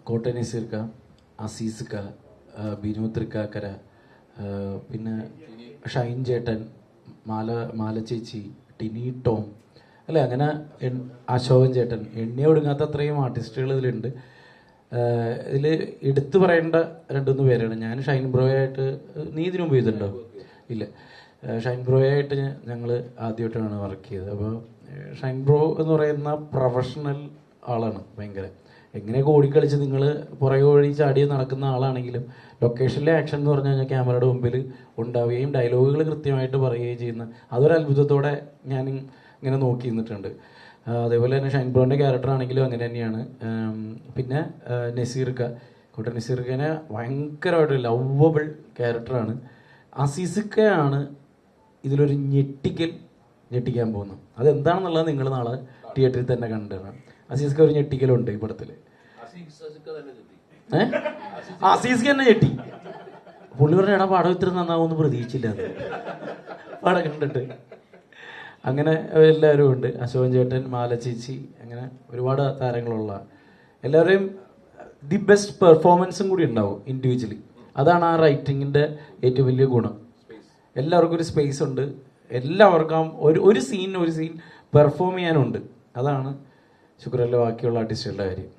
കോട്ടയം നസീർക്ക, അസീസ്ക്ക, ബിനു തൃക്കാക്കര, പിന്നെ ഷൈൻ ചേട്ടൻ, മാല ചേച്ചി, ടിനി ടോം, അല്ലേ, അങ്ങനെ അശോകൻ ചേട്ടൻ, എണ്ണിയ ഒടുങ്ങാത്ത അത്രയും ആർട്ടിസ്റ്റുകൾ ഇതിലുണ്ട്. ഇതിൽ എടുത്തു പറയേണ്ട 2-3 പേരാണ്. ഞാൻ ഷൈൻ ബ്രോയായിട്ട്, നീ ഇതിനു മുമ്പ് ചെയ്തിട്ടുണ്ടോ? ഇല്ല. ഷൈൻ ബ്രോയായിട്ട് ഞങ്ങൾ ആദ്യമായിട്ടാണ് വർക്ക് ചെയ്തത്. അപ്പോൾ ഷൈൻ ബ്രോ എന്ന് പറയുന്ന പ്രൊഫഷണൽ ആളാണ്. ഭയങ്കര എങ്ങനെയൊക്കെ ഓടിക്കളിച്ച് നിങ്ങൾ പുറകെ വഴി ചാടി നടക്കുന്ന ആളാണെങ്കിലും ലൊക്കേഷനിലെ ആക്ഷൻ എന്ന് പറഞ്ഞു കഴിഞ്ഞാൽ ക്യാമറയുടെ മുമ്പിൽ ഉണ്ടാവുകയും ഡയലോഗുകൾ കൃത്യമായിട്ട് പറയുകയും ചെയ്യുന്ന അതൊരു അത്ഭുതത്തോടെ ഞാൻ ഇങ്ങനെ നോക്കി നിന്നിട്ടുണ്ട്. അതേപോലെ തന്നെ ഷൈൻ ബ്രോൻ്റെ ക്യാരക്ടർ ആണെങ്കിലും അങ്ങനെ തന്നെയാണ്. പിന്നെ നസീർക്ക, കോട്ടയം നസീർക്കനെ ഭയങ്കരമായിട്ട് ലവബിൾ ക്യാരക്ടറാണ്. അസീസ്ക്കയാണ് ഇതിലൊരു ഞെട്ടിക്കാൻ പോകുന്നത്. അതെന്താണെന്നുള്ളത് നിങ്ങൾ നാളെ തിയേറ്ററിൽ തന്നെ കണ്ടാണ്. അസീസ്ക്ക ഒരു ഞെട്ടിക്കലുണ്ട് ഈ പടത്തിൽ. അസീസ്ക്ക തന്നെ ഞെട്ടി. പുള്ളി പറഞ്ഞ എടാ പടം ഇത്ര നന്നാവുമെന്ന് പ്രതീക്ഷിച്ചില്ല അത് പടം കണ്ടിട്ട്. അങ്ങനെ എല്ലാവരും ഉണ്ട്. അശോകൻ ചേട്ടൻ, മാല ചേച്ചി, അങ്ങനെ ഒരുപാട് താരങ്ങളുള്ള എല്ലാവരെയും ദി ബെസ്റ്റ് പെർഫോമൻസും കൂടി ഉണ്ടാവും ഇൻഡിവിജ്വലി. അതാണ് ആ റൈറ്റിങ്ങിൻ്റെ ഏറ്റവും വലിയ ഗുണം. എല്ലാവർക്കും ഒരു സ്പേസ് ഉണ്ട്. എല്ലാവർക്കും ഒരു സീൻ പെർഫോം ചെയ്യാനുണ്ട്. അതാണ് ശുക്രല്ല ബാക്കിയുള്ള ആർട്ടിസ്റ്റുകളുടെ കാര്യം.